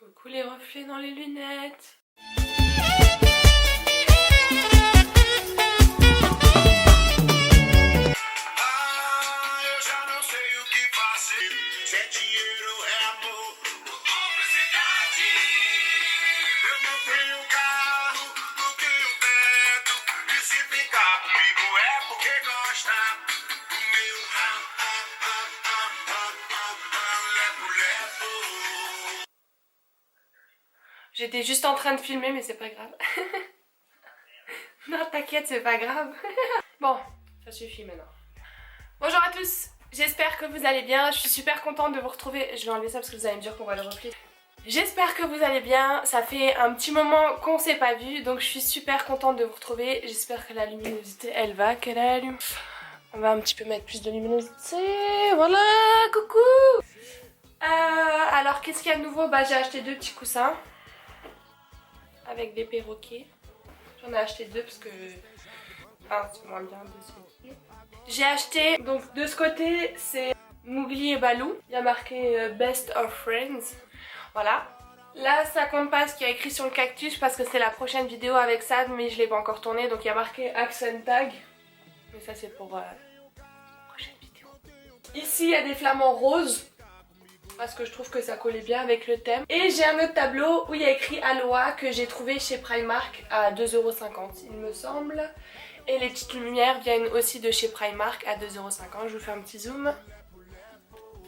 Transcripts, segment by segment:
Coucou les reflets dans les lunettes. J'étais juste en train de filmer mais c'est pas grave. Non t'inquiète, c'est pas grave. Bon, ça suffit maintenant. Bonjour à tous, j'espère que vous allez bien. Je suis super contente de vous retrouver. Je vais enlever ça parce que vous allez me dire qu'on voit le reflet. J'espère que vous allez bien. Ça fait un petit moment qu'on s'est pas vu, donc je suis super contente de vous retrouver. J'espère que la luminosité elle va, qu'elle allume. On va un petit peu mettre plus de luminosité. Voilà, coucou. Alors qu'est-ce qu'il y a de nouveau? Bah j'ai acheté deux petits coussins avec des perroquets. J'en ai acheté deux parce que un c'est moins bien de ce côté. J'ai acheté donc de ce côté c'est Mowgli et Baloo. Il y a marqué Best of Friends. Voilà. Là ça compte pas ce qu'il y a écrit sur le cactus parce que c'est la prochaine vidéo avec Sad mais je l'ai pas encore tournée, donc il y a marqué Accent Tag. Mais ça c'est pour la prochaine vidéo. Ici il y a des flamants roses parce que je trouve que ça collait bien avec le thème. Et j'ai un autre tableau où il y a écrit Aloha que j'ai trouvé chez Primark à 2,50€ il me semble. Et les petites lumières viennent aussi de chez Primark à 2,50€. Je vous fais un petit zoom.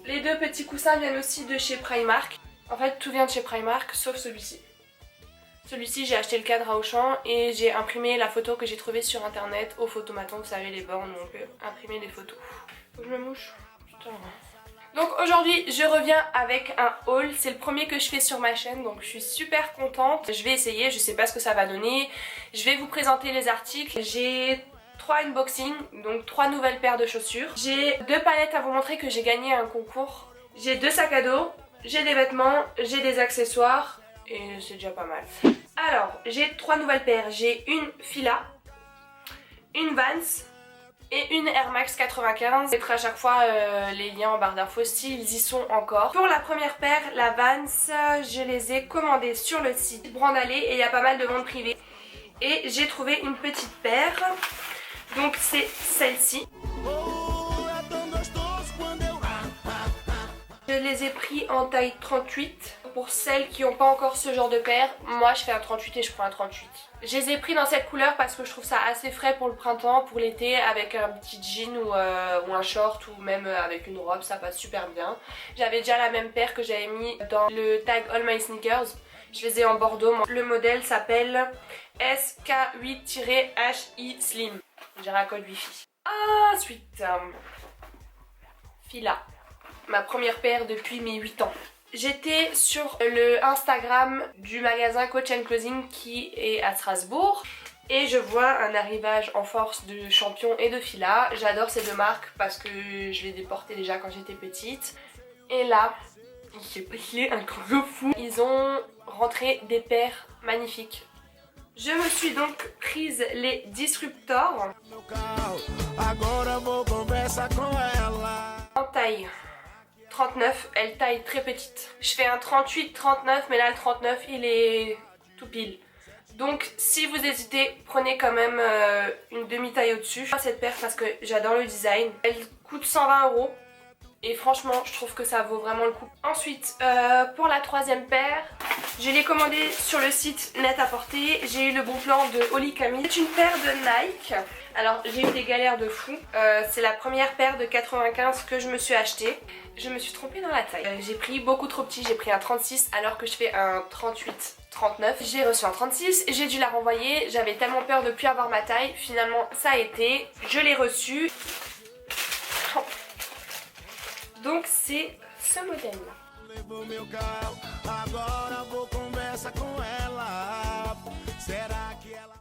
Les deux petits coussins viennent aussi de chez Primark. En fait tout vient de chez Primark sauf celui-ci. Celui-ci j'ai acheté le cadre à Auchan et j'ai imprimé la photo que j'ai trouvée sur internet au photomaton. Vous savez les bornes où on peut imprimer les photos. Faut que je me mouche. Putain. Donc aujourd'hui je reviens avec un haul, c'est le premier que je fais sur ma chaîne donc je suis super contente. Je vais essayer, je sais pas ce que ça va donner. Je vais vous présenter les articles. J'ai 3 unboxings, donc 3 nouvelles paires de chaussures. J'ai 2 palettes à vous montrer que j'ai gagné à un concours. J'ai 2 sacs à dos, j'ai des vêtements, j'ai des accessoires et c'est déjà pas mal. Alors j'ai 3 nouvelles paires, j'ai une Fila, une Vans et une Air Max 95. Je vais mettre à chaque fois les liens en barre d'infos s'ils y sont encore. Pour la première paire, la Vans, je les ai commandées sur le site Brandalé et il y a pas mal de ventes privées. Et j'ai trouvé une petite paire. Donc c'est celle-ci. Je les ai pris en taille 38. Pour celles qui n'ont pas encore ce genre de paire, moi je fais un 38 et je prends un 38. Je les ai pris dans cette couleur parce que je trouve ça assez frais pour le printemps, pour l'été, avec un petit jean ou un short ou même avec une robe, ça passe super bien. J'avais déjà la même paire que j'avais mis dans le tag All My Sneakers. Je les ai en bordeaux. Le modèle s'appelle SK8-HI Slim. On dirait un code wifi. Ensuite, Fila. Ma première paire depuis mes 8 ans. J'étais sur le Instagram du magasin Coach & Clothing qui est à Strasbourg et je vois un arrivage en force de Champion et de Fila. J'adore ces deux marques parce que je les ai portées déjà quand j'étais petite. Et là, il est un truc de fou. Ils ont rentré des paires magnifiques. Je me suis donc prise les Disruptor en taille 39, elle taille très petite. Je fais un 38-39 mais là le 39 il est tout pile. Donc si vous hésitez, prenez quand même une demi-taille au-dessus. Je prends cette paire parce que j'adore le design. Elle coûte 120€ et franchement je trouve que ça vaut vraiment le coup. Ensuite pour la troisième paire, je l'ai commandée sur le site Net-à-Porter. J'ai eu le bon plan de Oli Camille. C'est une paire de Nike. Alors j'ai eu des galères de fou. C'est la première paire de 95 que je me suis achetée. Je me suis trompée dans la taille. J'ai pris beaucoup trop petit, j'ai pris un 36 alors que je fais un 38-39. J'ai reçu un 36, j'ai dû la renvoyer. J'avais tellement peur de ne plus avoir ma taille. Finalement ça a été. Je l'ai reçue. Donc c'est ce modèle là.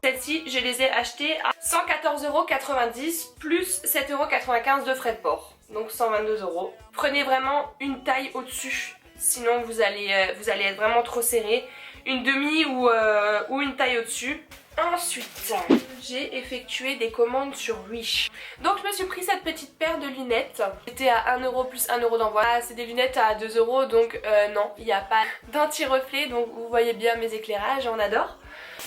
Celles-ci, je les ai achetées à 114,90€ plus 7,95€ de frais de port. Donc 122€. Prenez vraiment une taille au-dessus, sinon vous allez être vraiment trop serré. une demi ou une taille au-dessus. Ensuite, j'ai effectué des commandes sur Wish. Donc je me suis pris cette petite paire de lunettes. C'était à 1€ plus 1€ d'envoi. Ah, c'est des lunettes à 2€, donc non, il n'y a pas d'anti-reflet. Donc vous voyez bien mes éclairages, on adore.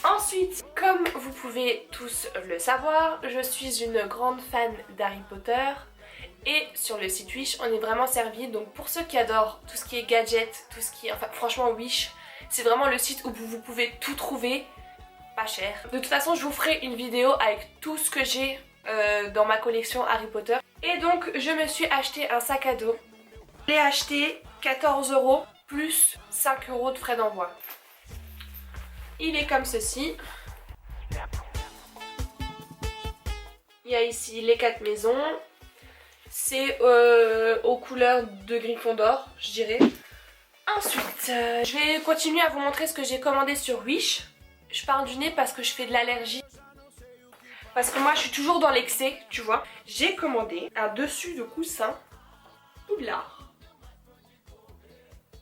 Ensuite, comme vous pouvez tous le savoir, je suis une grande fan d'Harry Potter. Et sur le site Wish, on est vraiment servi. Donc pour ceux qui adorent tout ce qui est gadget, tout ce qui est... Enfin franchement Wish, c'est vraiment le site où vous pouvez tout trouver. Pas cher. De toute façon je vous ferai une vidéo avec tout ce que j'ai dans ma collection Harry Potter. Et donc je me suis acheté un sac à dos. Je l'ai acheté 14€ plus 5€ de frais d'envoi. Il est comme ceci. Il y a ici les 4 maisons. C'est aux couleurs de Gryffondor, je dirais. Ensuite, je vais continuer à vous montrer ce que j'ai commandé sur Wish. Je parle du nez parce que je fais de l'allergie. Parce que moi je suis toujours dans l'excès, tu vois. J'ai commandé un dessus de coussin Poudlard.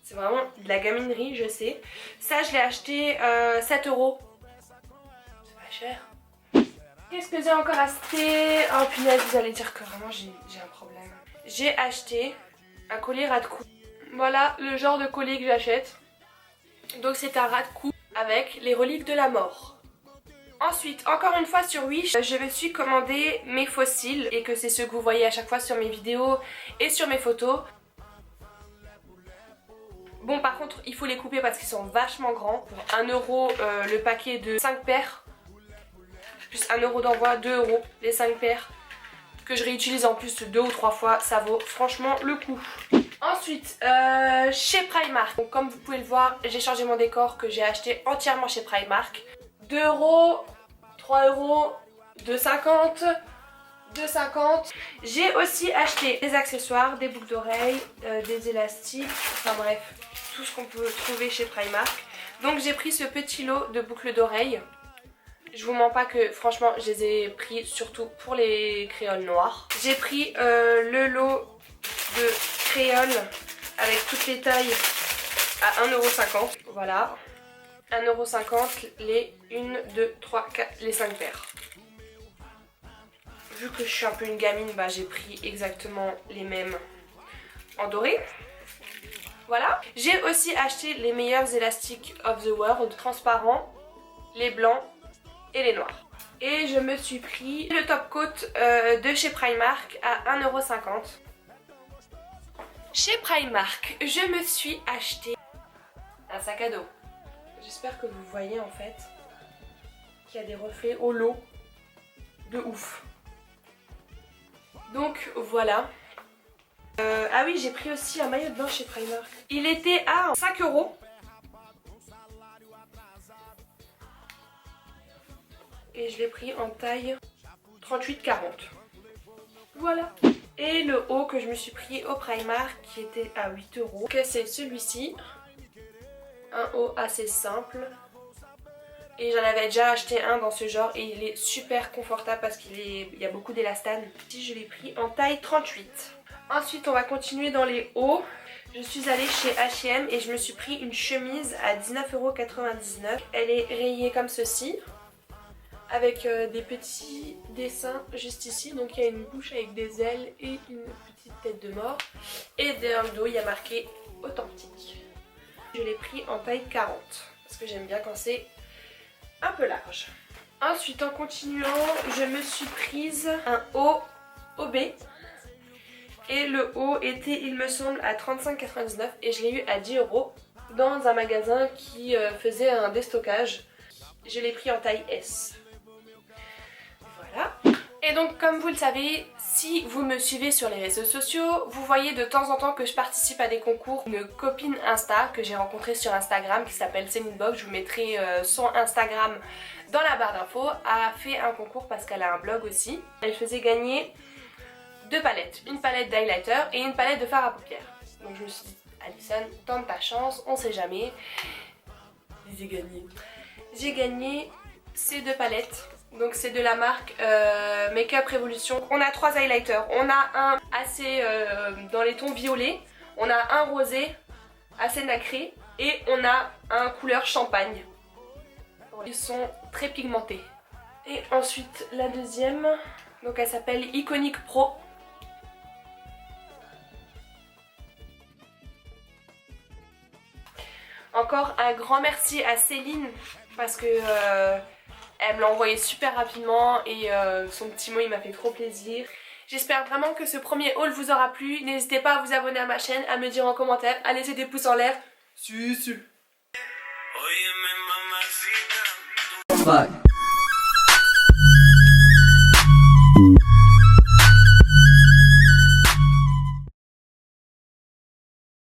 C'est vraiment de la gaminerie, je sais. Ça je l'ai acheté 7€. C'est pas cher. Qu'est-ce que j'ai encore acheté? Oh punaise, vous allez dire que vraiment j'ai un problème. J'ai acheté un collier ras de cou. Voilà le genre de collier que j'achète. Donc c'est un ras de cou avec les reliques de la mort. Ensuite, encore une fois sur Wish, je me suis commandé mes fossiles et que c'est ceux que vous voyez à chaque fois sur mes vidéos et sur mes photos. Bon par contre il faut les couper parce qu'ils sont vachement grands. Pour 1€ le paquet de 5 paires, plus 1€ d'envoi, 2€ les 5 paires. Que je réutilise en plus 2 ou 3 fois, ça vaut franchement le coup. Ensuite, chez Primark, donc, comme vous pouvez le voir, j'ai changé mon décor que j'ai acheté entièrement chez Primark. 2€, 3€, 2,50, 2,50. J'ai aussi acheté des accessoires, des boucles d'oreilles, des élastiques, enfin bref, tout ce qu'on peut trouver chez Primark. Donc j'ai pris ce petit lot de boucles d'oreilles. Je vous mens pas que franchement je les ai pris surtout pour les créoles noires. J'ai pris le lot de créoles avec toutes les tailles à 1,50€. Voilà. 1,50€ les 1, 2, 3, 4, les 5 paires. Vu que je suis un peu une gamine, bah, j'ai pris exactement les mêmes en doré. Voilà. J'ai aussi acheté les meilleurs élastiques of the world, transparents, les blancs et les noirs. Et je me suis pris le top coat de chez Primark à 1,50€. Chez Primark, je me suis acheté un sac à dos. J'espère que vous voyez en fait qu'il y a des reflets au lot de ouf. Donc voilà. Ah oui, j'ai pris aussi un maillot de bain chez Primark. Il était à 5€. Et je l'ai pris en taille 38-40. Voilà. Et le haut que je me suis pris au Primark qui était à 8€. Que c'est celui-ci. Un haut assez simple. Et j'en avais déjà acheté un dans ce genre et il est super confortable parce qu'il y a beaucoup d'élastane. Ici je l'ai pris en taille 38. Ensuite on va continuer dans les hauts. Je suis allée chez H&M et je me suis pris une chemise à 19,99€. Elle est rayée comme ceci. Avec des petits dessins juste ici. Donc il y a une bouche avec des ailes et une petite tête de mort. Et dans le dos il y a marqué authentique. Je l'ai pris en taille 40 parce que j'aime bien quand c'est un peu large. Ensuite en continuant je me suis prise un haut OB. Et le haut était il me semble à 35,99€ et je l'ai eu à 10€ dans un magasin qui faisait un déstockage. Je l'ai pris en taille S. Voilà. Et donc comme vous le savez, si vous me suivez sur les réseaux sociaux, vous voyez de temps en temps que je participe à des concours. Une copine Insta que j'ai rencontrée sur Instagram qui s'appelle Céline Box, je vous mettrai son Instagram dans la barre d'infos, a fait un concours parce qu'elle a un blog aussi. Elle faisait gagner 2 palettes, une palette d'highlighter et une palette de fard à paupières. Donc je me suis dit, Alison, tente ta chance, on sait jamais. J'ai gagné. J'ai gagné ces 2 palettes. Donc c'est de la marque Make-up Revolution. On a 3 highlighters. On a un assez dans les tons violets. On a un rosé assez nacré. Et on a un couleur champagne. Ils sont très pigmentés. Et ensuite la deuxième, donc elle s'appelle Iconic Pro. Encore un grand merci à Céline parce que elle me l'a envoyé super rapidement et son petit mot il m'a fait trop plaisir. J'espère vraiment que ce premier haul vous aura plu. N'hésitez pas à vous abonner à ma chaîne, à me dire en commentaire, à laisser des pouces en l'air. Si. Fuck.